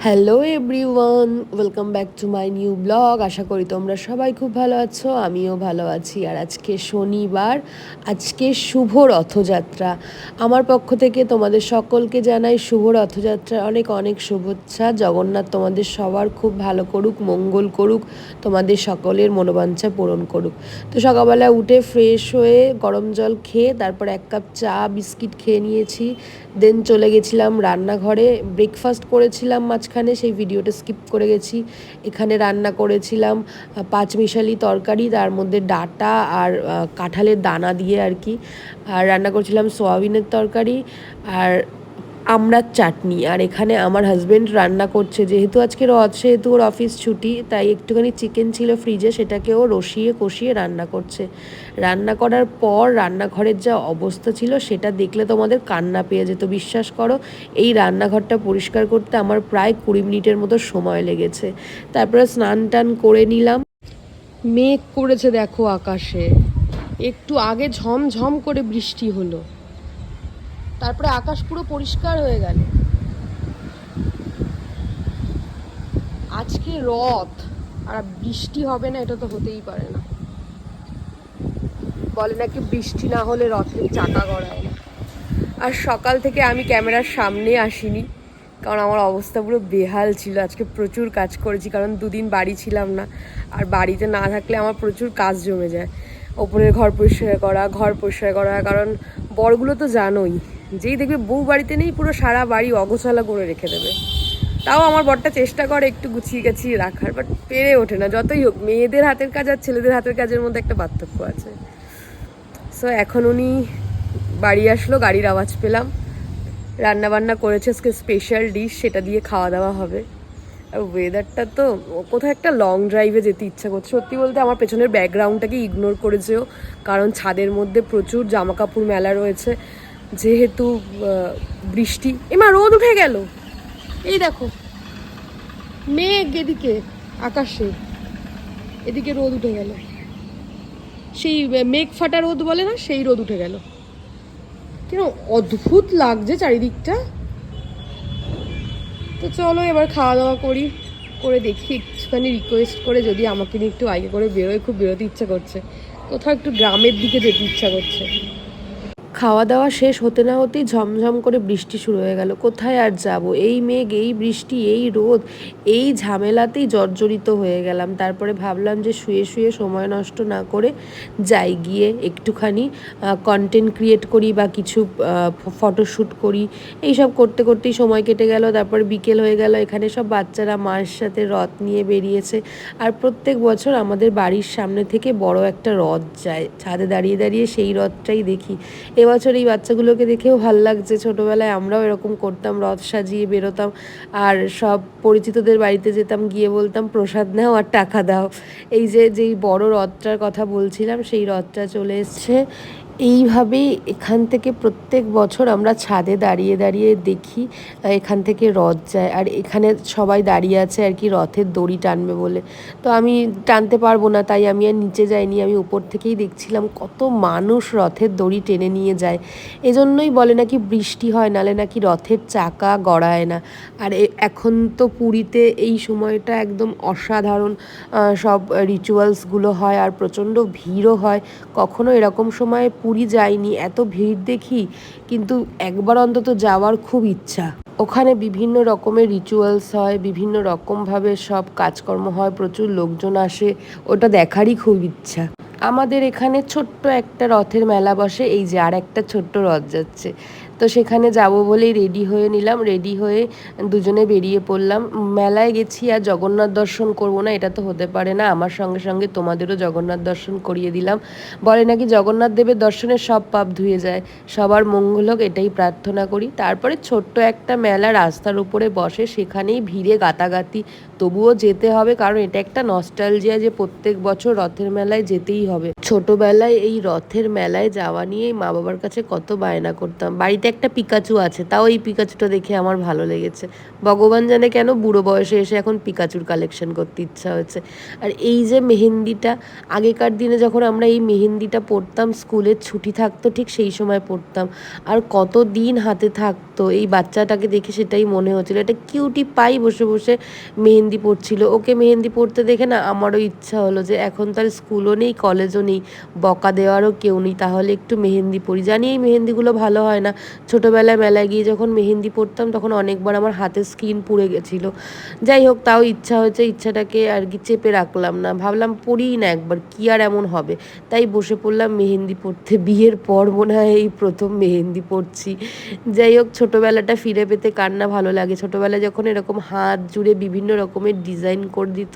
Hello everyone, welcome back to my new blog. আশা করি তোমরা সবাই খুব ভালো আছো, আমিও ভালো আছি। আর আজকে শনিবার, আজকে শুভ রথযাত্রা। আমার পক্ষ থেকে তোমাদের সকলকে জানাই শুভ রথযাত্রার অনেক অনেক শুভেচ্ছা। জগন্নাথ তোমাদের সবার খুব ভালো করুক, মঙ্গল করুক, তোমাদের সকলের মনোবাঞ্ছা পূরণ করুক। তো সকালবেলা উঠে ফ্রেশ হয়ে গরম জল খেয়ে তারপর এক কাপ চা বিস্কিট খেয়ে নিয়েছি। দেন চলে গেছিলাম রান্নাঘরে, ব্রেকফাস্ট করেছিলাম মাঝখানে, সেই ভিডিওটা স্কিপ করে গেছি। এখানে রান্না করেছিলাম পাঁচমিশালি তরকারি, তার মধ্যে ডাঁটা আর কাঁঠালের দানা দিয়ে আর কি। আর রান্না করেছিলাম সোয়াবিনের তরকারি আর আমড়ার চাটনি। আর এখানে আমার হাজব্যান্ড রান্না করছে, যেহেতু আজকে রথ সেহেতু ওর অফিস ছুটি, তাই একটুখানি চিকেন ছিল ফ্রিজে, সেটাকে ও রসিয়ে কষিয়ে রান্না করছে। রান্না করার পর রান্নাঘরের যা অবস্থা ছিল সেটা দেখলে তোমাদের কান্না পেয়ে যেত। বিশ্বাস করো, এই রান্নাঘরটা পরিষ্কার করতে আমার প্রায় 20 মিনিটের মতো সময় লেগেছে। তারপরে স্নান টান করে নিলাম। মেঘ করেছে দেখো আকাশে, একটু আগে ঝমঝম করে বৃষ্টি হলো, তারপরে আকাশ পুরো পরিষ্কার হয়ে গেল। আজকে রথ আর বৃষ্টি হবে না, এটা তো হতেই পারে না। বলে নাকি বৃষ্টি না হলে রথের চাকা গড়ায় না। আর সকাল থেকে আমি ক্যামেরার সামনে আসিনি, কারণ আমার অবস্থা পুরো বেহাল ছিল। আজকে প্রচুর কাজ করেছি, কারণ দুদিন বাড়ি ছিলাম না। আর বাড়িতে না থাকলে আমার প্রচুর কাজ জমে যায়। ওপরের ঘর পরিষ্কার করা, কারণ বরগুলো তো জানোই, যেই দেখবে বউ বাড়িতে নেই পুরো সারা বাড়ি অগোছালা করে রেখে দেবে। তাও আমার বরটা চেষ্টা করে একটু গুছিয়ে গাছিয়ে রাখার, বাট পেরে ওঠে না। যতই হোক, মেয়েদের হাতের কাজ আর ছেলেদের হাতের কাজের মধ্যে একটা পার্থক্য আছে। সো এখন উনি বাড়ি আসলো, গাড়ির আওয়াজ পেলাম। রান্না বান্না করেছে আজকে স্পেশাল ডিশ, সেটা দিয়ে খাওয়া দাওয়া হবে। আর ওয়েদারটা তো, কোথাও একটা লং ড্রাইভে যেতে ইচ্ছা করছে। সত্যি বলতে আমার পেছনের ব্যাকগ্রাউন্ডটাকে ইগনোর করেছেও, কারণ ছাদের মধ্যে প্রচুর জামা কাপড় মেলা রয়েছে, যেহেতু বৃষ্টি। এমা রোদ উঠে গেল, এই দেখো মেঘ এদিকে আকাশে, এদিকে রোদ উঠে গেল। সেই মেঘ ফাটা রোদ বলে না, সেই রোদ উঠে গেল। কেন অদ্ভুত লাগছে চারিদিকটা। তো চলো এবার খাওয়া দাওয়া করি, করে দেখি একটুখানি রিকোয়েস্ট করে যদি আমাকে নিয়ে একটু আগে করে বেরোয়। খুব বেরোতে ইচ্ছা করছে, কোথাও একটু গ্রামের দিকে যেতে ইচ্ছা করছে। খাওয়া দাওয়া শেষ হতে না হতেই ঝমঝম করে বৃষ্টি শুরু হয়ে গেল। কোথায় আর যাব, এই মেঘ, এই বৃষ্টি, এই রোদ, এই ঝামেলাতেই জর্জরিত হয়ে গেলাম। তারপরে ভাবলাম যে শুয়ে শুয়ে সময় নষ্ট না করে যাই, গিয়ে একটুখানি কন্টেন্ট ক্রিয়েট করি বা কিছু ফটোশ্যুট করি। এইসব করতে করতেই সময় কেটে গেল। তারপরে বিকেল হয়ে গেল, এখানে সব বাচ্চারা মায়ের সাথে রথ নিয়ে বেরিয়েছে। আর প্রত্যেক বছর আমাদের বাড়ির সামনে থেকে বড় একটা রথ যায়, ছাদে দাঁড়িয়ে দাঁড়িয়ে সেই রথটাই দেখি। এবছর এই বাচ্চাগুলোকে দেখেও ভাল লাগছে। ছোটোবেলায় আমরাও এরকম করতাম, রথ সাজিয়ে বেরোতাম আর সব পরিচিতদের বাড়িতে যেতাম, গিয়ে বলতাম প্রসাদ নাও আর টাকা দাও। এই যে যেই বড় রথটার কথা বলছিলাম, সেই রথটা চলে এসছে। এইভাবেই এখান থেকে প্রত্যেক বছর আমরা ছাদে দাঁড়িয়ে দাঁড়িয়ে দেখি, এখান থেকে রথ যায়। আর এখানে সবাই দাঁড়িয়ে আছে আর কি রথের দড়ি টানবে বলে। তো আমি টানতে পারবো না, তাই আমি আর নিচে যাইনি, আমি উপর থেকেই দেখছিলাম কত মানুষ রথের দড়ি টেনে নিয়ে যায়। এজন্যই বলে নাকি বৃষ্টি হয়, নালে নাকি রথের চাকা গড়ায় না। আর এখন তো পুরীতে এই সময়টা একদম অসাধারণ সব রিচুয়ালসগুলো হয়, আর প্রচণ্ড ভিড়ও হয়। কখনো এরকম সময়ে পুরী যাইনি, এত ভিড় দেখি, কিন্তু একবার অন্তত যাওয়ার খুব ইচ্ছা। ওখানে বিভিন্ন রকমের রিচুয়ালস হয়, বিভিন্ন রকমভাবে সব কাজকর্ম হয়, প্রচুর লোকজন আসে, ওটা দেখারই খুব ইচ্ছা। আমাদের এখানে ছোট্ট একটা রথের মেলা বসে, এই যে আর একটা ছোট্ট রথ যাচ্ছে। তো সেখানে যাব বলেই রেডি হয়ে নিলাম, রেডি হয়ে দুজনে বেরিয়ে পড়লাম। মেলায় গেছি আর জগন্নাথ দর্শন করব না, এটা তো হতে পারে না। আমার সঙ্গে সঙ্গে তোমাদেরও জগন্নাথ দর্শন করিয়ে দিলাম। বলে নাকি জগন্নাথ দেবের দর্শনে সব পাপ ধুয়ে যায়, সবার মঙ্গল হোক এটাই প্রার্থনা করি। তারপরে ছোট্ট একটা মেলা রাস্তার উপরে বসে, সেখানেই ভিড়ে গাতাগাতি, তবুও যেতে হবে, কারণ এটা একটা নস্টালজিয়া যে প্রত্যেক বছর রথের মেলায় যেতেই হবে। ছোটবেলায় এই রথের মেলায় যাওয়া নিয়েই মা বাবার কাছে কত বায়না করতাম। বাড়িতে একটা পিকাচু আছে, তাও এই পিকাচুটা দেখে আমার ভালো লেগেছে। ভগবান জানে কেন বুড়ো বয়সে এসে এখন পিকাচুর কালেকশন করতে ইচ্ছা হয়েছে। আর এই যে মেহেন্দিটা, আগেকার দিনে যখন আমরা এই মেহেন্দিটা পরতাম, স্কুলের ছুটি থাকতো ঠিক সেই সময় পরতাম, আর কত দিন হাতে থাকতো। এই বাচ্চাটাকে দেখে সেটাই মনে হচ্ছিল, এটা কিউটি পাই বসে বসে মেহেন্দি পড়ছিল। ওকে মেহেন্দি পড়তে দেখে না আমারও ইচ্ছা হলো যে এখন তার স্কুলও নেই, কলেজও নেই, বকা দেওয়ারও কেউ নেই, তাহলে একটু মেহেন্দি পরি। জানি এই মেহেন্দিগুলো ভালো হয় না, ছোটোবেলায় মেলায় গিয়ে যখন মেহেন্দি পরতাম তখন অনেকবার আমার হাতের স্কিন পুড়ে গেছিলো। যাই হোক, তাও ইচ্ছা হয়েছে, ইচ্ছাটাকে আর কি চেপে রাখলাম না, ভাবলাম পড়িই না একবার, কি আর এমন হবে। তাই বসে পড়লাম মেহেন্দি পড়তে। বিয়ের পর মনে হয় এই প্রথম মেহেন্দি পড়ছি। যাই হোক, ছোটোবেলাটা ফিরে পেতে কার না ভালো লাগে। ছোটোবেলায় যখন এরকম হাত জুড়ে বিভিন্ন রকমের ডিজাইন করে দিত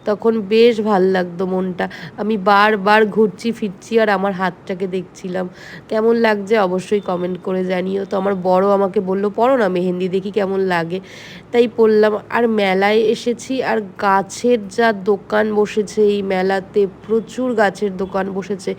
তখন বেশ ভাল লাগতো মনটা। আমি বারবার ঘুরছি ফিরছি আর আমার হাতটাকে দেখছিলাম। কেমন লাগছে অবশ্যই কমেন্ট করে জানিও। তো আমার বড় আমাকে বলল পড়ো না মেহেন্দি, দেখি কেমন লাগে। তাই পড়লাম। আর মেলায় এসেছি, আর গাছের যা দোকান বসেছে এই মেলাতে, প্রচুর গাছের দোকান বসেছে,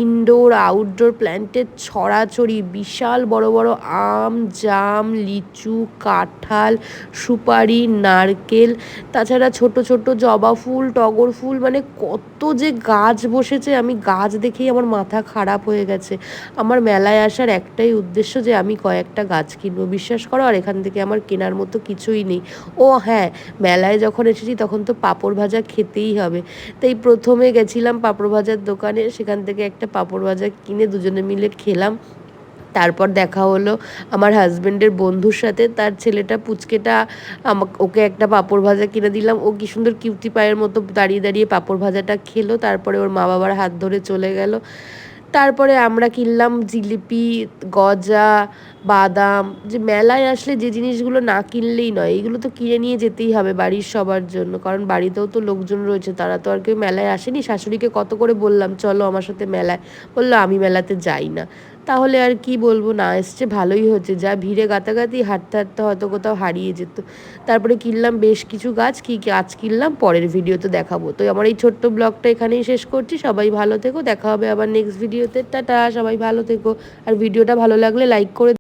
ইনডোর আউটডোর প্ল্যান্টের ছড়াছড়ি, বিশাল বড় বড় আম, জাম, লিচু, কাঁঠাল, সুপারি, নারকেল, তাছাড়া ছোট ছোট জবা ফুল, টগর ফুল, মানে কত যে গাছ বসেছে, আমি গাছ দেখেই আমার মাথা খারাপ হয়ে গেছে। আমার মেলায় আসার একটাই উদ্দেশ্য যে আমি কয়েকটা গাছ কিনবো, বিশ্বাস করো। আর এখান থেকে আমার কেনার মতো কিছুই নেই। ও হ্যাঁ, মেলায় যখন এসেছি তখন তো পাঁপড় ভাজা খেতেই হবে, তাই প্রথমে গেছিলাম পাঁপড় ভাজার দোকানে, সেখান থেকে একটা পাঁপড় ভাজা কিনে দুজনে মিলে খেলাম। তারপর দেখা হলো আমার হাজব্যান্ডের বন্ধুর সাথে, তার ছেলেটা পুচকেটা, ওকে একটা পাঁপড় ভাজা কিনে দিলাম। ও কি সুন্দর কিউটি পায়ের মতো দাঁড়িয়ে দাঁড়িয়ে পাঁপড় ভাজাটা খেলো, তারপরে ওর মা বাবার হাত ধরে চলে গেল। তারপরে আমরা কিনলাম জিলিপি, গজা, বাদাম। যে মেলায় আসলে যে জিনিসগুলো না কিনলেই নয়, এইগুলো তো কিনে নিয়ে যেতেই হবে বাড়ির সবার জন্য, কারণ বাড়িতেও তো লোকজন রয়েছে, তারা তো আর কেউ মেলায় আসেনি। শাশুড়িকে কত করে বললাম চলো আমার সাথে মেলায়, বললো আমি মেলাতে যাই না। তাহলে আর কি বলবো, না এসছে ভালোই হচ্ছে, যা ভিড়ে গাতাগাতি, হাঁটতে হাঁটতে হয়তো কোথাও হারিয়ে যেত। তারপরে কিনলাম বেশ কিছু গাছ, কী গাছ কিনলাম পরের ভিডিওতে দেখাবো। তো আমার এই ছোট্ট ব্লগটা এখানেই শেষ করছি। সবাই ভালো থেকো, দেখা হবে আবার নেক্সট ভিডিওতে। টাটা, সবাই ভালো থেকো। আর ভিডিওটা ভালো লাগলে লাইক করে